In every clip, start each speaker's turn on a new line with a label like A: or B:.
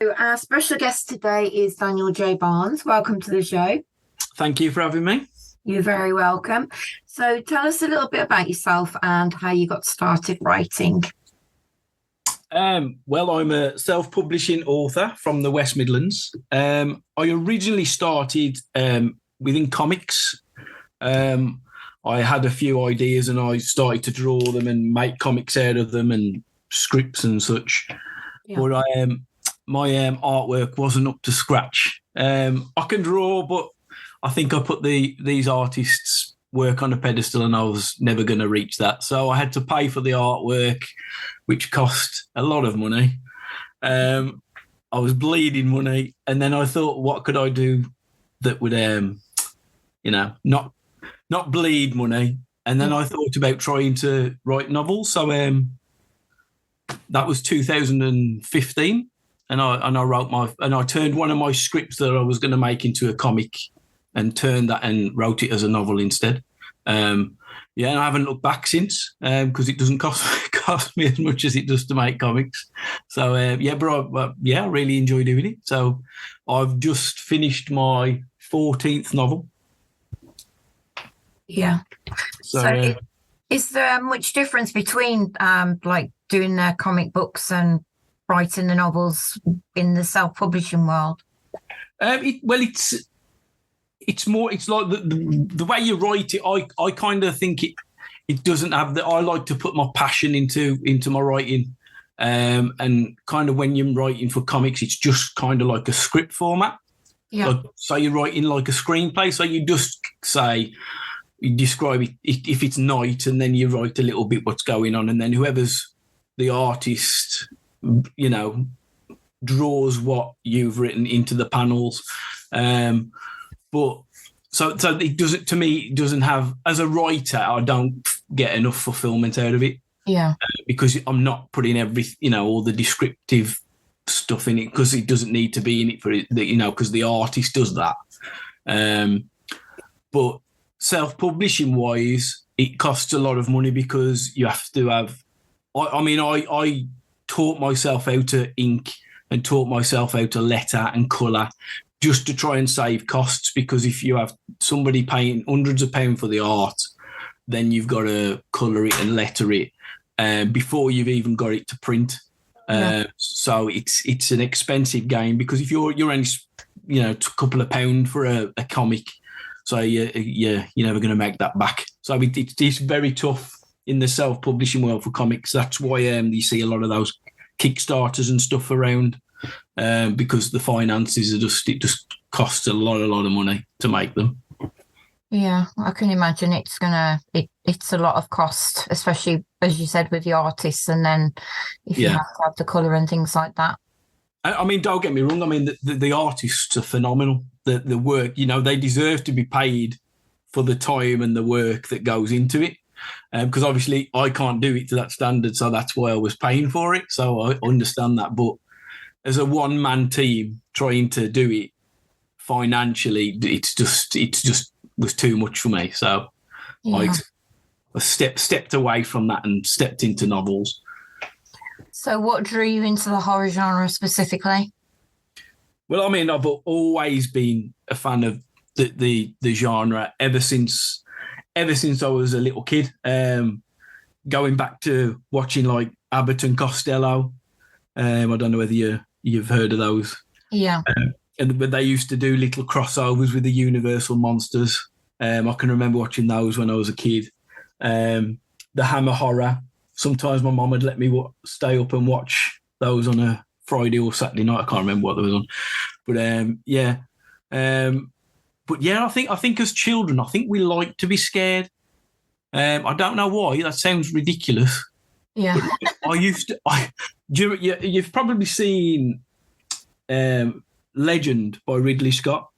A: Our special guest today is Daniel J. Barnes. Welcome to the show.
B: Thank you for having me.
A: You're very welcome. So tell us a little bit about yourself and how you got started writing.
B: Well, I'm a self-publishing author from the West Midlands. I originally started within comics. I had a few ideas and I started to draw them and make comics out of them and scripts and such. Yeah. But my artwork wasn't up to scratch. I can draw, but I think I put these artists' work on a pedestal and I was never going to reach that. So I had to pay for the artwork, which cost a lot of money. I was bleeding money. And then I thought, what could I do that would, not bleed money? And then I thought about trying to write novels. So that was 2015. And I turned one of my scripts that I was going to make into a comic and turned that and wrote it as a novel instead. And I haven't looked back since because it doesn't cost me as much as it does to make comics. So I really enjoy doing it. So I've just finished my 14th novel.
A: Yeah. So is there much difference between doing the comic books and writing the novels in the self-publishing world? It's more. It's like the way you write it. I kind of think it doesn't have I like to put my passion into my writing, and kind of when you're writing for comics, it's just kind of like a script format. Yeah. Like, so you're writing like a screenplay. So you just say. You describe it if it's night, and then you write a little bit what's going on, and then whoever's the artist, draws what you've written into the panels. But so it doesn't, to me, it doesn't have, as a writer, I don't get enough fulfillment out of it. Yeah. Because I'm not putting all the descriptive stuff in it because it doesn't need to be in it for it, because the artist does that. But self-publishing wise, it costs a lot of money because you have to have. I taught myself how to ink and taught myself how to letter and colour just to try and save costs, because if you have somebody paying hundreds of pounds for the art, then you've got to colour it and letter it before you've even got it to print. So it's an expensive game because if you're only a couple of pounds for a comic. So you're never going to make that back. So it's very tough in the self-publishing world for comics. That's why you see a lot of those Kickstarters and stuff around because the finances it just costs a lot of money to make them. Yeah, I can imagine it's a lot of cost, especially as you said with the artists, and then if you have to have the colour and things like that.
B: I mean, don't get me wrong. I mean, the artists are phenomenal. The work, they deserve to be paid for the time and the work that goes into it. Because obviously I can't do it to that standard, so that's why I was paying for it. So I understand that. But as a one-man team trying to do it financially, it's just was too much for me. So I stepped away from that and stepped into novels.
A: So what drew you into the horror genre specifically?
B: Well, I mean, I've always been a fan of the genre ever since I was a little kid. Going back to watching like Abbott and Costello. I don't know whether you've heard of those. Yeah. But they used to do little crossovers with the Universal monsters. I can remember watching those when I was a kid. The Hammer horror. Sometimes my mum would let me stay up and watch those on a Friday or Saturday night. I can't remember what they was on, but I think as children, I think we like to be scared. I don't know why. That sounds ridiculous. Yeah, I used to. You've probably seen Legend by Ridley Scott.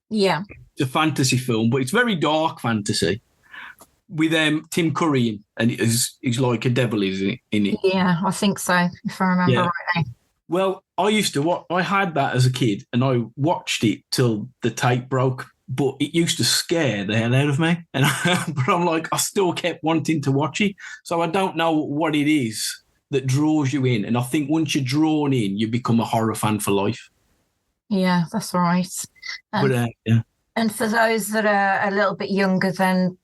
B: Yeah, it's a fantasy film, but it's very dark fantasy. With Tim Curry in, and he's like a devil, is in it? Yeah,
A: I think so, if I remember rightly.
B: Well, I used to I had that as a kid, and I watched it till the tape broke. But it used to scare the hell out of me, but I'm like, I still kept wanting to watch it. So I don't know what it is
A: that draws you in. And I think once you're drawn in, you become a horror fan for life.
C: Yeah, that's right.
A: Yeah.
C: And for those that are a little bit younger than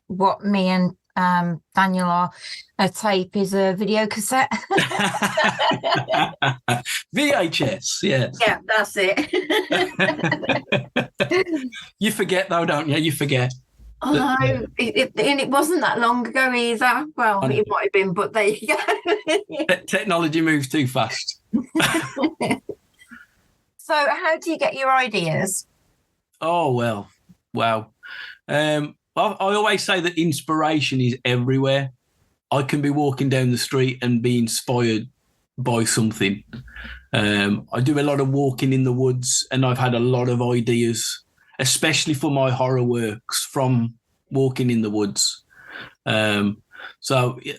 C: what me and Daniel are, a tape is a video cassette.
A: VHS, yeah.
C: Yeah, that's it.
A: You forget though, don't you? You forget.
C: Oh, no, and it wasn't that long ago either. Well, it might have been, but there you go.
A: Technology moves too fast.
C: So how do you get your ideas?
A: Oh, well, wow. I always say that inspiration is everywhere. I can be walking down the street and be inspired by something. I do a lot of walking in the woods, and I've had a lot of ideas, especially for my horror works, from walking in the woods. So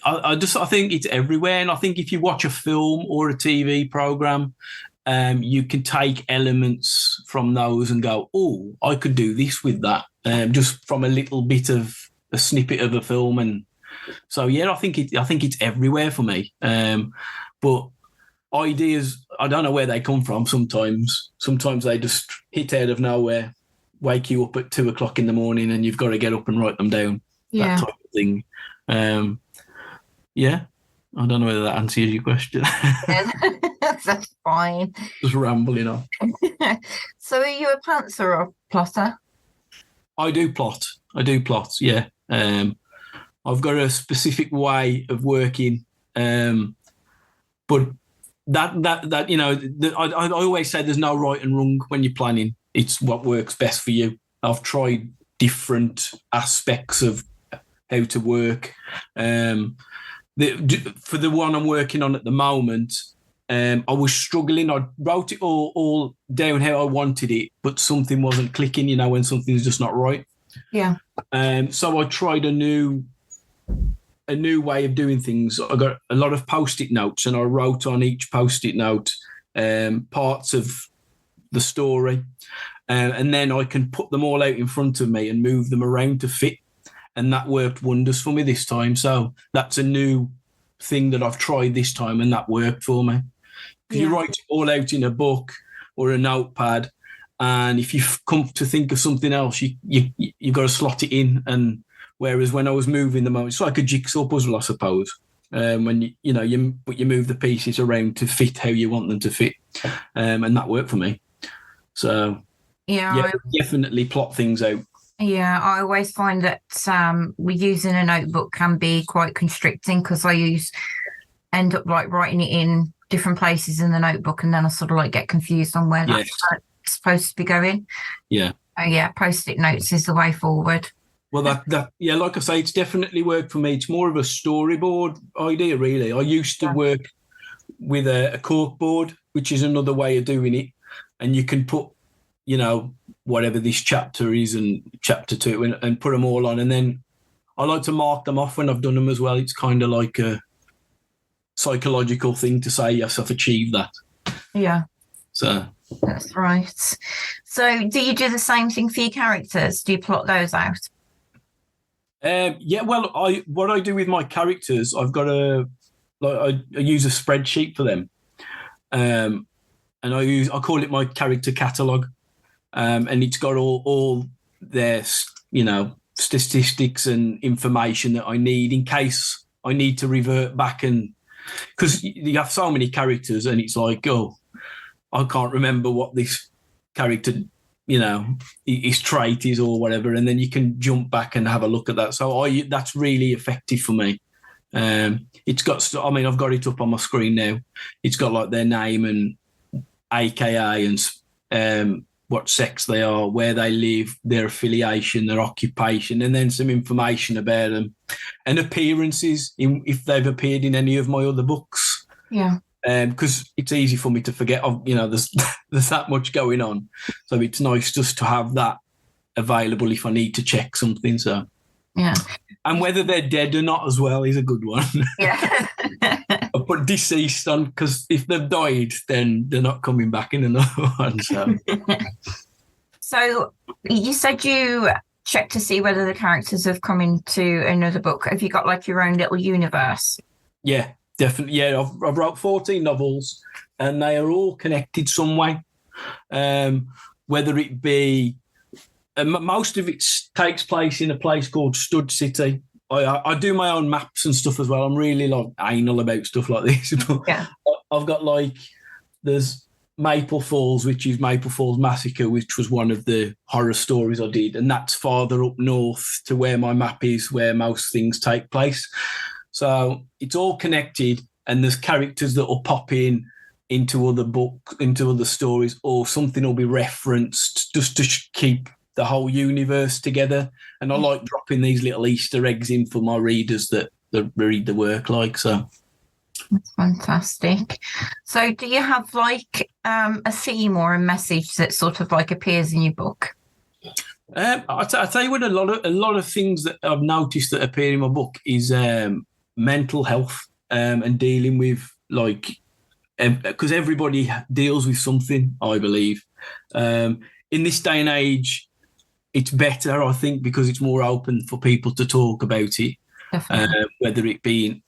A: I think it's everywhere. And I think if you watch a film or a TV program, you can take elements from those and go, oh, I could do this with that, just from a little bit of a snippet of a film. And so, yeah, I think it's everywhere for me. But ideas, I don't know where they come from. Sometimes they just hit out of nowhere, wake you up at 2:00 in the morning, and you've got to get up and write them down.
C: Yeah.
A: That type of thing. Yeah. I don't know whether that answers your question.
C: That's fine.
A: Just rambling on.
C: So are you a pantser or plotter?
A: I do plot, yeah. I've got a specific way of working, but that you know, I always say there's no right and wrong when you're planning. It's what works best for you. I've tried different aspects of how to work. For the one I'm working on at the moment, I was struggling. I wrote it all down how I wanted it, but something wasn't clicking, you know, when something's just not right.
C: Yeah.
A: So I tried a new way of doing things. I got a lot of Post-it notes, and I wrote on each Post-it note parts of the story. And then I can put them all out in front of me and move them around to fit. And that worked wonders for me this time. So that's a new thing that I've tried this time, and that worked for me. Because you write it all out in a book or a notepad, and if you come to think of something else, you got to slot it in. And whereas when I was moving them, it's like a jigsaw puzzle, I suppose. When you move the pieces around to fit how you want them to fit, and that worked for me. So I definitely plot things out.
C: Yeah, I always find that using a notebook can be quite constricting, because I end up like writing it in different places in the notebook, and then I sort of like get confused on where that's supposed to be going.
A: Yeah.
C: Post-it notes is the way forward.
A: Well, like I say, it's definitely worked for me. It's more of a storyboard idea, really. I used to work with a cork board, which is another way of doing it, and you can put, you know, whatever this chapter is and chapter 2 and put them all on. And then I like to mark them off when I've done them as well. It's kind of like a psychological thing to say, yes, I've achieved that. Yeah. So
C: that's right. So do you do the same thing for your characters? Do you plot those out?
A: Yeah, well, what I do with my characters, I've got I use a spreadsheet for them. And I call it my character catalogue. And it's got all their, you know, statistics and information that I need in case I need to revert back. And because you have so many characters, and it's like, oh, I can't remember what this character, you know, his trait is or whatever, and then you can jump back and have a look at that. So that's really effective for me. It's got, I mean, I've got it up on my screen now. It's got like their name and AKA and what sex they are, where they live, their affiliation, their occupation, and then some information about them and appearances if they've appeared in any of my other books.
C: Yeah.
A: Because it's easy for me to forget. You know, there's that much going on, so it's nice just to have that available if I need to check something. So
C: yeah,
A: and whether they're dead or not as well is a good one.
C: Yeah.
A: I put deceased on because if they've died, then they're not coming back in another one. So,
C: so you said you check to see whether the characters have come into another book. Have you got like your own little universe?
A: Yeah.
B: definitely. Yeah, I've wrote 14 novels, and they are all connected some way. Whether it be, most of it takes place in a place called Stud City. I do my own maps and stuff as well. I'm really like anal about stuff like this. But
C: Yeah.
B: I've got like, there's Maple Falls, which is Maple Falls Massacre, which was one of the horror stories I did, and that's farther up north to where my map is, where most things take place. So it's all connected, and there's characters that will pop into other books, into other stories, or something will be referenced just to keep the whole universe together. And I like dropping these little Easter eggs in for my readers that read the work. Like, so
C: That's fantastic. So do you have like a theme or a message that sort of like appears in your book?
B: I'll tell you what, a lot of things that I've noticed that appear in my book is mental health, and dealing with, like, because everybody deals with something, I believe. In this day and age, it's better, I think, because it's more open for people to talk about it. Whether it be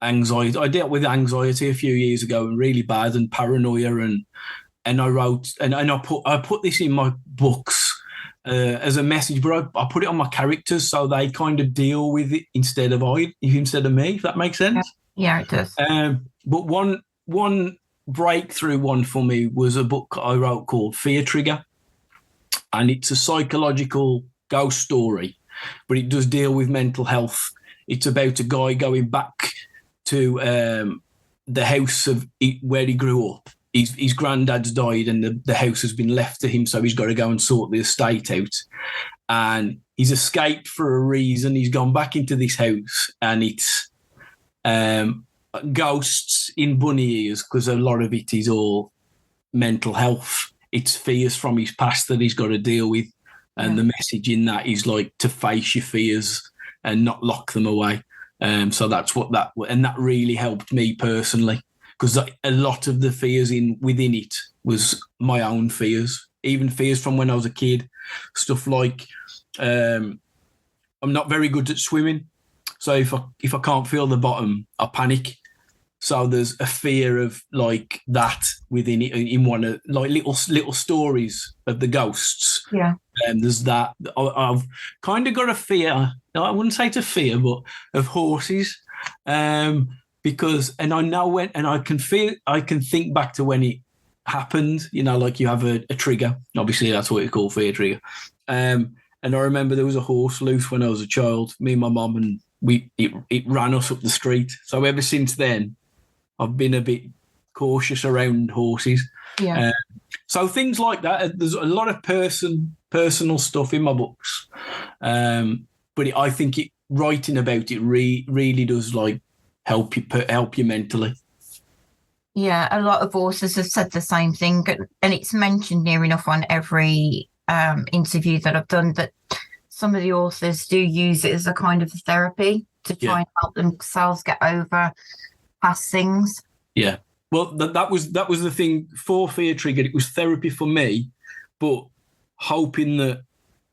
B: anxiety. I dealt with anxiety a few years ago, and really bad, and paranoia, and I wrote, and I put this in my books as a message, but I put it on my characters so they kind of deal with it instead of me, if that makes sense.
C: Yeah, it does.
B: But one breakthrough one for me was a book I wrote called Fear Trigger, and it's a psychological ghost story, but it does deal with mental health. It's about a guy going back to the house of where he grew up. His granddad's died, and the house has been left to him, so he's got to go and sort the estate out. And he's escaped for a reason. He's gone back into this house, and it's ghosts in bunny ears, because a lot of it is all mental health. It's fears from his past that he's got to deal with. And the message in that is like to face your fears and not lock them away. So that's what that really helped me personally, because a lot of the fears within it was my own fears, even fears from when I was a kid. Stuff like I'm not very good at swimming, so if I can't feel the bottom, I panic. So there's a fear of like that within it, in one of like little stories of the ghosts.
C: Yeah.
B: And there's that. I've kind of got a fear. No, I wouldn't say it's a fear, but of horses. Because, and I know when, and I can think back to when it happened, like you have a trigger. Obviously, that's what you call fear trigger. And I remember there was a horse loose when I was a child, me and my mum, and it ran us up the street. So ever since then, I've been a bit cautious around horses.
C: Yeah.
B: So things like that. There's a lot of personal stuff in my books, but I think writing about it really does like help you mentally.
C: Yeah, a lot of authors have said the same thing, and it's mentioned near enough on every interview that I've done, that some of the authors do use it as a kind of therapy to try and help themselves get over past things.
B: Yeah. Well, that was the thing for Fear Trigger. It was therapy for me, but hoping that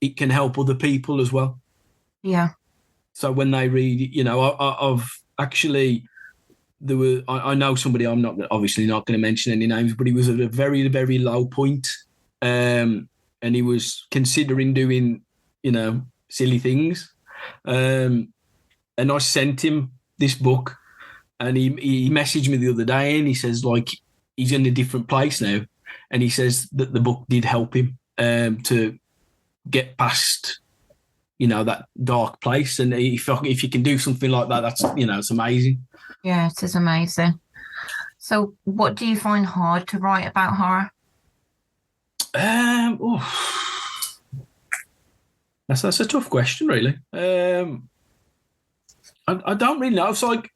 B: it can help other people as well.
C: Yeah.
B: So when they read it, I've actually, I know somebody, I'm obviously not going to mention any names, but he was at a very, very low point, and he was considering doing, silly things. And I sent him this book. And he messaged me the other day, and he says, like, he's in a different place now. And he says that the book did help him to get past, that dark place. And if you can do something like that, that's, it's amazing.
C: Yeah, it is amazing. So what do you find hard to write about horror?
B: That's a tough question, really. I don't really know. It's like,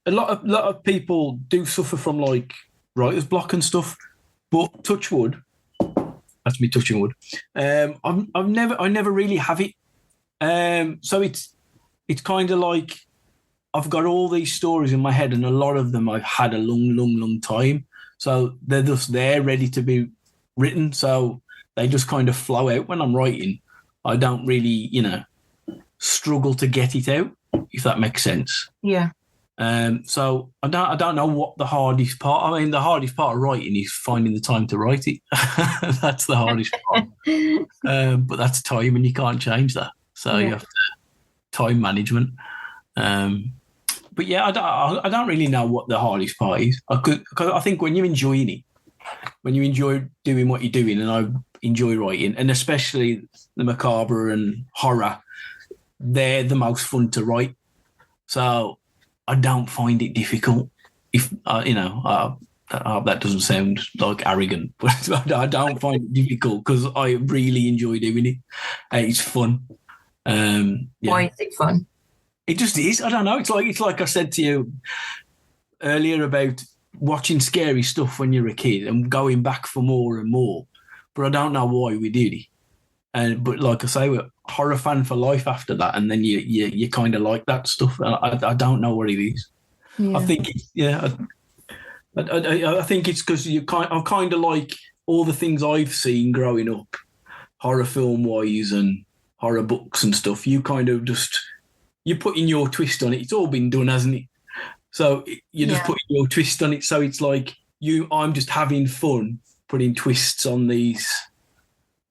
B: a lot of people do suffer from like writer's block and stuff, but touch wood. That's me touching wood. I never really have it. So it's kind of like I've got all these stories in my head, and a lot of them I've had a long time. So they're just there, ready to be written. So they just kind of flow out when I'm writing. I don't really, struggle to get it out, if that makes sense.
C: Yeah.
B: So I don't know what the hardest part. I mean, the hardest part of writing is finding the time to write it. That's the hardest part. But that's time, and you can't change that. So you have to time management. But yeah, I don't really know what the hardest part is. Because I think when you're enjoying it, when you enjoy doing what you're doing, and I enjoy writing, and especially the macabre and horror, they're the most fun to write. So I don't find it difficult. If that doesn't sound like arrogant, but I don't find it difficult because I really enjoy doing it. It's fun.
C: Why is it fun?
B: It just is. I don't know. It's like I said to you earlier about watching scary stuff when you're a kid and going back for more and more. But I don't know why we did it. But like I say, we're horror fan for life after that, and then you kind of like that stuff. I don't know what it is. Yeah. I think I think it's because I'm kind of like all the things I've seen growing up, horror film wise and horror books and stuff. You kind of just you're putting your twist on it. It's all been done, hasn't it? So you're just putting your twist on it. So it's like I'm just having fun putting twists on these,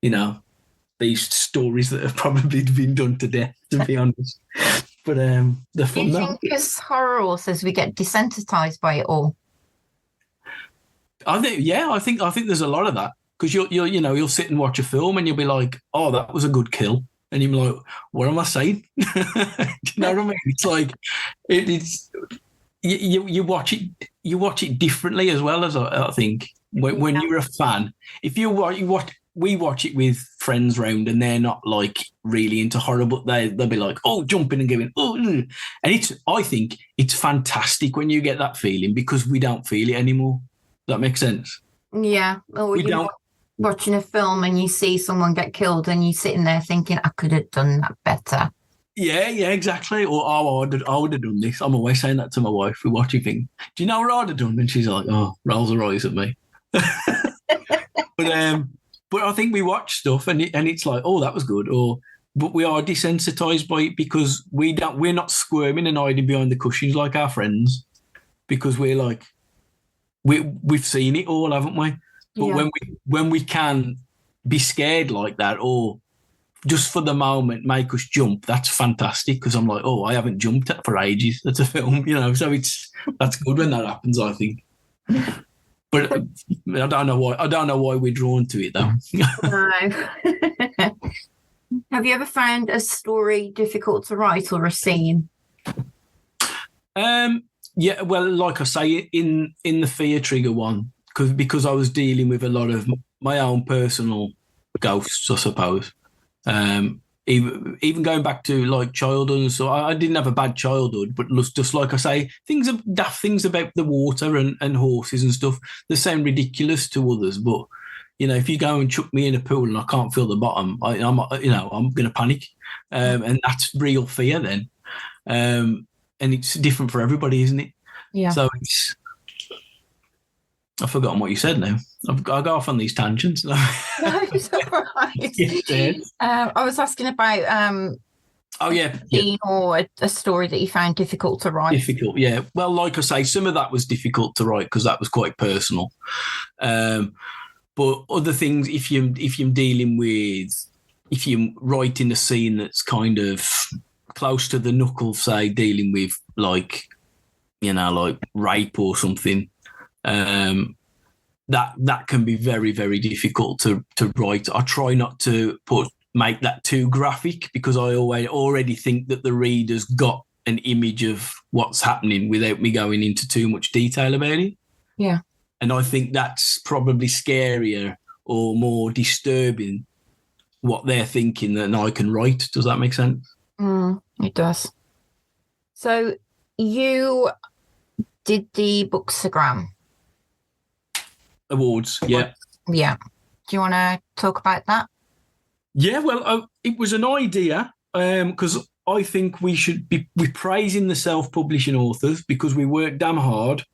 B: these stories that have probably been done to death, to be honest. But they're fun.
C: Do you think as horror authors we get desensitized by it all?
B: I think there's a lot of that because you'll sit and watch a film and you'll be like, oh, that was a good kill. And you're like, what am I saying? Do you know what I mean? It's like it's you watch it differently as well, as I think when you're a fan. If we watch it with friends round and they're not like really into horror, but they'll be like, oh, jumping and giving, oh, and I think it's fantastic when you get that feeling because we don't feel it anymore. Does that make sense?
C: Yeah. Or we don't. Watching a film and you see someone get killed and you're sitting there thinking, I could have done that better.
B: Yeah, exactly. Or, I would have done this. I'm always saying that to my wife. We watch a thing. Do you know what I'd have done? And she's like, oh, rolls her eyes at me. But I think we watch stuff and it's like, oh, that was good. But we are desensitized by it because we're not squirming and hiding behind the cushions like our friends because we're like, we've seen it all, haven't we? But when we can be scared like that or just for the moment make us jump, that's fantastic because I'm like, oh, I haven't jumped for ages. That's a film, so that's good when that happens, I think. But I don't know why we're drawn to it though.
C: No. Have you ever found a story difficult to write or a scene?
B: Yeah, well, like I say, in the Fear Trigger one, because I was dealing with a lot of my own personal ghosts, I suppose. Even going back to like childhood, so I didn't have a bad childhood, but just like I say, daft things about the water and horses and stuff that sound ridiculous to others. But if you go and chuck me in a pool and I can't feel the bottom, I'm going to panic, and that's real fear then. And it's different for everybody, isn't it?
C: Yeah.
B: So I've forgotten what you said now. I go off on these tangents.
C: No, it's all right. I was asking about scene or a story that you found difficult to write.
B: Difficult, yeah. Well, like I say, some of that was difficult to write because that was quite personal. But other things, if you're writing a scene that's kind of close to the knuckle, say dealing with like rape or something. That can be very, very difficult to write. I try not to make that too graphic because I already think that the reader's got an image of what's happening without me going into too much detail about it.
C: Yeah.
B: And I think that's probably scarier or more disturbing what they're thinking than I can write. Does that make sense?
C: It does. So you did the Bookstagram
B: Awards, yeah.
C: Yeah. Do you want to talk about that?
B: Yeah, well, it was an idea because I think we should be praising the self-publishing authors because we work damn hard.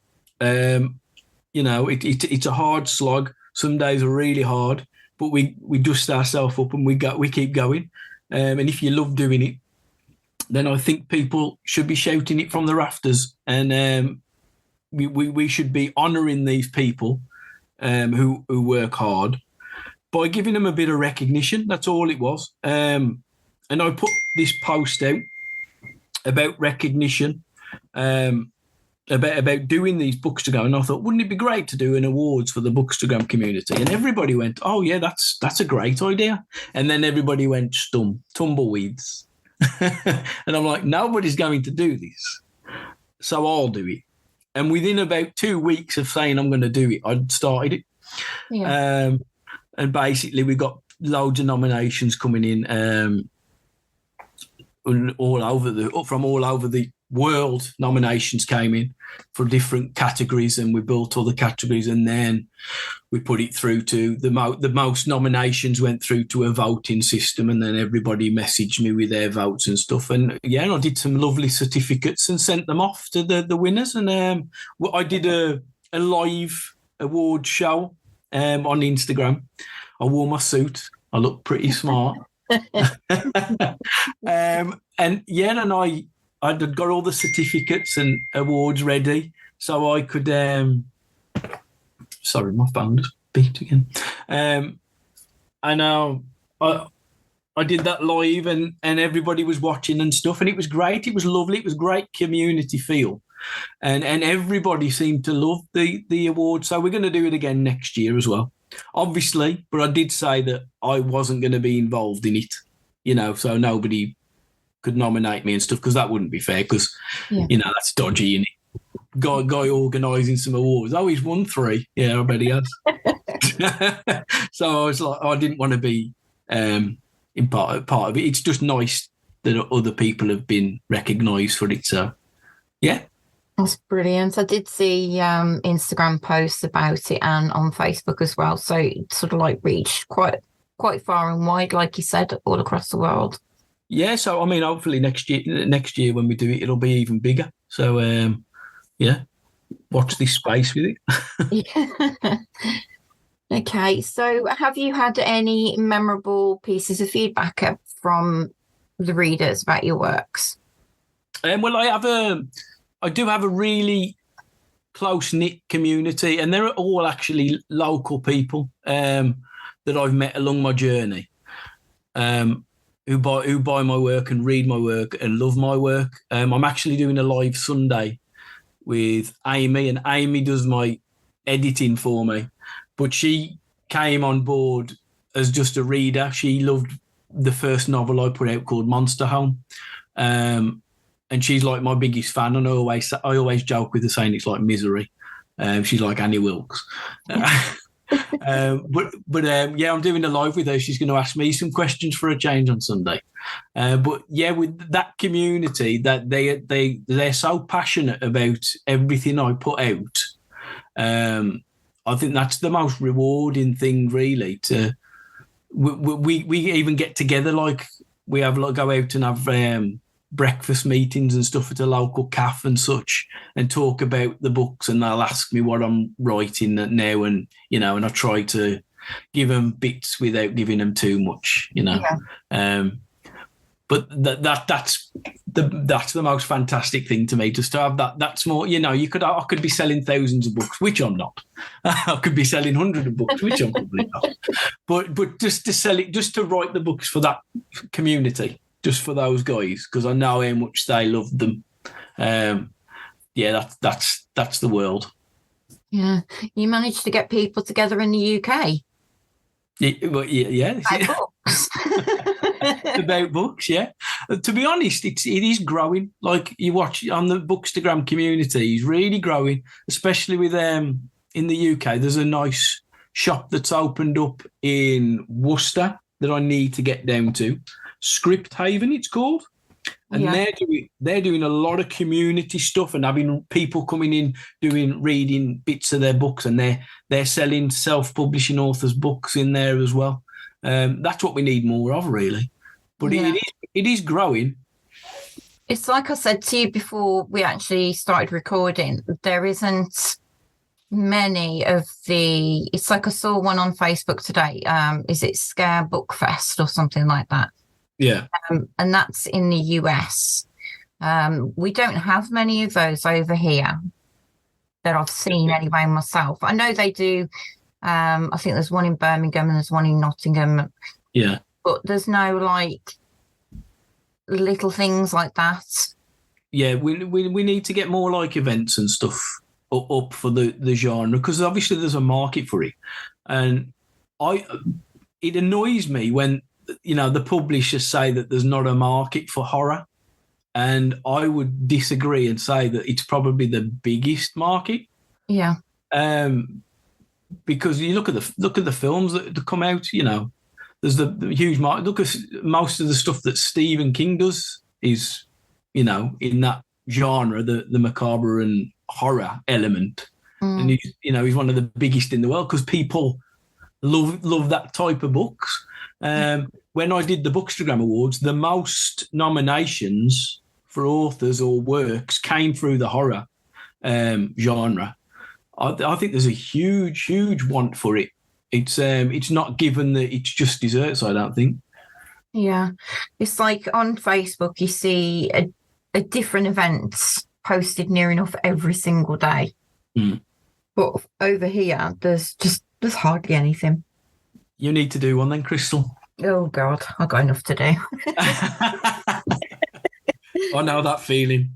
B: It's a hard slog. Some days are really hard, but we dust ourselves up and we keep going. And if you love doing it,
A: then I think people should be shouting it from the rafters, and we should be honouring these people who work hard by giving them a bit of recognition. That's all it was. And I put this post out about recognition, about doing these Bookstagram, and I thought, wouldn't it be great to do an awards for the Bookstagram community? And everybody went, oh yeah, that's a great idea. And then everybody went tumbleweeds. And I'm like, nobody's going to do this, so I'll do it. And within about 2 weeks of saying I'm going to do it, I'd started it. Yeah. And basically we got loads of nominations coming in, from all over the world. Nominations came in for different categories, and we built all the categories, and then we put it through to the most nominations went through to a voting system, and then everybody messaged me with their votes and stuff. And yeah, I did some lovely certificates and sent them off to the winners. And I did a live award show on Instagram. I wore my suit. I looked pretty smart. And yeah, and I'd got all the certificates and awards ready, so I could. Sorry, my phone just beeped again. And I did that live, and everybody was watching and stuff, and it was great. It was lovely. It was great community feel, and everybody seemed to love the award. So we're going to do it again next year as well, obviously. But I did say that I wasn't going to be involved in it, so nobody could nominate me and stuff, because that wouldn't be fair, because that's dodgy, innit? Guy organising some awards. Oh, he's won 3. Yeah, I bet he has. So I was like, I didn't want to be in part of it. It's just nice that other people have been recognised for it. So, yeah.
C: That's brilliant. I did see Instagram posts about it and on Facebook as well. So it sort of like reached quite far and wide, like you said, all across the world.
A: Yeah, so I mean, hopefully next year when we do it, it'll be even bigger. So, yeah, watch this space with it.
C: Yeah. Okay, so have you had any memorable pieces of feedback from the readers about your works?
A: Well, I do have a really close-knit community, and they're all actually local people that I've met along my journey. Who buy my work and read my work and love my work. I'm actually doing a live Sunday with Amy, and Amy does my editing for me. But she came on board as just a reader. She loved the first novel I put out called Monster Home. And she's like my biggest fan. And I always joke with her saying it's like Misery. She's like Annie Wilkes. But I'm doing a live with her. She's going to ask me some questions for a change on Sunday. But yeah, with that community, that they're so passionate about everything I put out. I think that's the most rewarding thing, really. We even get together, like we have go out and have breakfast meetings and stuff at a local cafe and such, and talk about the books, and they'll ask me what I'm writing now, and and I try to give them bits without giving them too much, Yeah. But that's the most fantastic thing to me, just to have that small. I could be selling thousands of books, which I'm not. I could be selling hundreds of books, which I'm probably not. But just to sell it, just to write the books for that community, just for those guys, because I know how much they love them. Yeah, that's the world.
C: Yeah, you managed to get people together in the UK.
A: Yeah.
C: Books.
A: About books, yeah. To be honest, it is growing. Like you watch on the Bookstagram community, it's really growing, especially with in the UK. There's a nice shop that's opened up in Worcester that I need to get down to. Script Haven, it's called. And they're doing a lot of community stuff and having people coming in reading bits of their books, and they're selling self-publishing authors' books in there as well. That's what we need more of, really. But it is growing.
C: It's like I said to you before we actually started recording, there isn't many of the. It's like I saw one on Facebook today. Is it Scare Book Fest or something like that?
B: Yeah.
C: And that's in the US. We don't have many of those over here that I've seen anyway myself. I know they do. I think there's one in Birmingham and there's one in Nottingham.
B: Yeah.
C: But there's no like little things like that.
B: Yeah, we need to get more like events and stuff up for the genre, because obviously there's a market for it. And it annoys me when, the publishers say that there's not a market for horror. And I would disagree and say that it's probably the biggest market.
C: Yeah.
B: Because you look at the films that come out, there's the huge market. Look at most of the stuff that Stephen King does is, in that genre, the macabre and horror element. And he's one of the biggest in the world because people love that type of books. When I did the Bookstragram Awards, the most nominations for authors or works came through the horror genre. I think there's a huge want for it. It's not given that it's just desserts, I don't think.
C: Yeah. It's like on Facebook, you see a different events posted near enough every single day. But over here, there's hardly anything.
B: You need to do one then, Crystal.
C: Oh, God, I've got enough to do.
B: I know that feeling.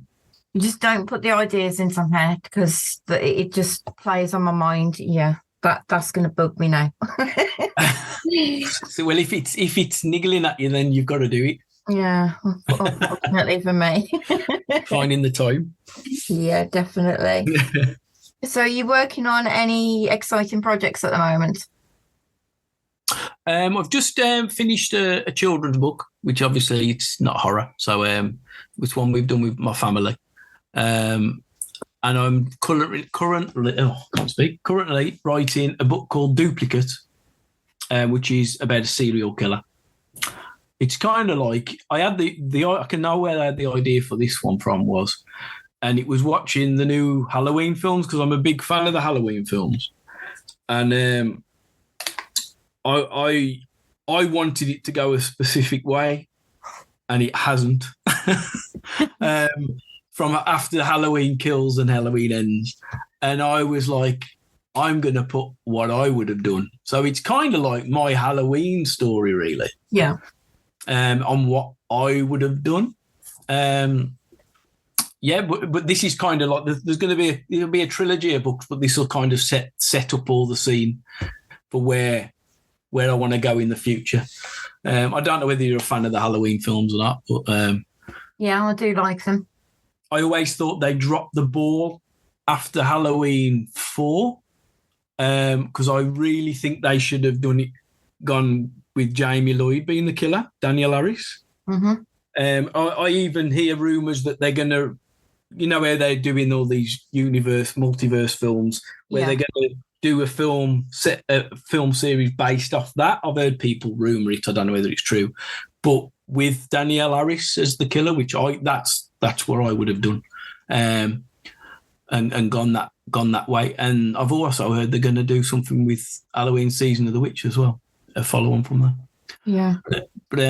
C: Just don't put the ideas into my head because it just plays on my mind. Yeah, that's going to bug me now.
B: So, well, if it's niggling at you, then you've got to do it.
C: Yeah, unfortunately for me.
B: Finding the time.
C: Yeah, definitely. So are you working on any exciting projects at the moment?
B: I've just finished a children's book, which obviously it's not horror. So it's one we've done with my family. And I'm currently writing a book called Duplicate, which is about a serial killer. It's kind of like I can know where I had the idea for this one from was, and it was watching the new Halloween films because I'm a big fan of the Halloween films, and I wanted it to go a specific way, and it hasn't. From after Halloween Kills and Halloween Ends, and I was like, I'm going to put what I would have done. So it's kind of like my Halloween story, really.
C: Yeah.
B: On what I would have done. Yeah, but this is kind of like there's going to be a trilogy of books, but this will kind of set up all the scene for where I want to go in the future. I don't know whether you're a fan of the Halloween films or not, but
C: yeah, I do like them.
B: I always thought they dropped the ball after Halloween 4 because I really think they should have gone with Jamie Lloyd being the killer, Daniel Harris.
C: Mm-hmm.
B: I even hear rumours that they're going to, where they're doing all these multiverse films, where they're going to do a film series based off that. I've heard people rumour it. I don't know whether it's true, but with Danielle Harris as the killer, which that's what I would have done, and gone that way. And I've also heard they're going to do something with Halloween Season of the Witch as well, a follow-on from that.
C: Yeah,
B: but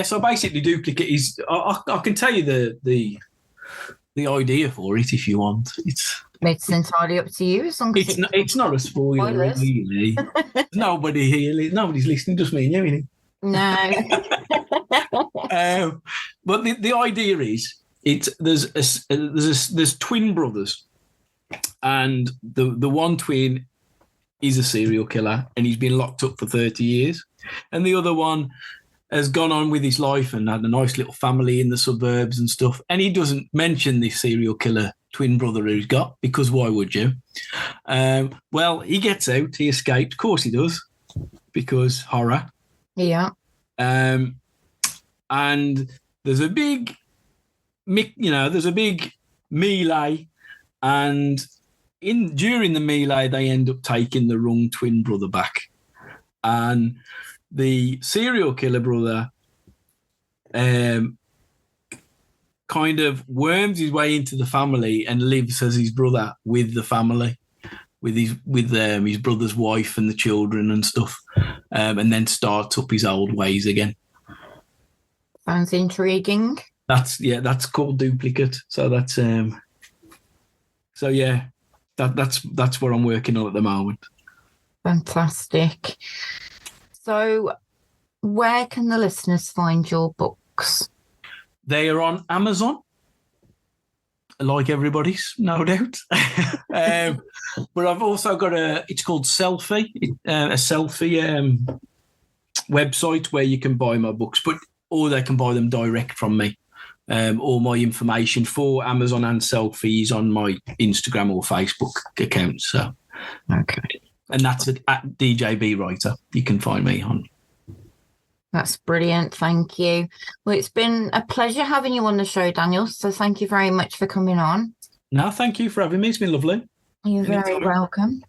B: so basically, Duplicate is. I can tell you the idea for it if you want.
C: It's entirely up to you. As long as
B: it's not a spoiler, really. Nobody's listening, just me and you, isn't it?
C: No.
B: But the idea is there's twin brothers, and the one twin is a serial killer and he's been locked up for 30 years, and the other one has gone on with his life and had a nice little family in the suburbs and stuff, and he doesn't mention this serial killer twin brother he's got, because why would you? Well, he gets out, he escaped, of course he does, because horror.
C: Yeah.
B: And there's a big melee, and during the melee they end up taking the wrong twin brother back, and the serial killer brother kind of worms his way into the family and lives as his brother with the family, with his brother's wife and the children and stuff.
A: and then start up his old ways again.
C: Sounds intriguing.
A: That's called Duplicate. So that's that's what I'm working on at the moment.
C: Fantastic. So where can the listeners find your books?
A: They are on Amazon, like everybody's, no doubt. But I've also got it's called Selfie, a selfie website where you can buy my books, or they can buy them direct from me. All my information for Amazon and Selfie is on my Instagram or Facebook account. So,
C: okay.
A: And that's at DJB Writer. You can find me on.
C: That's brilliant. Thank you. Well, it's been a pleasure having you on the show, Daniel. So thank you very much for coming on.
A: No, thank you for having me. It's been lovely.
C: You're very welcome.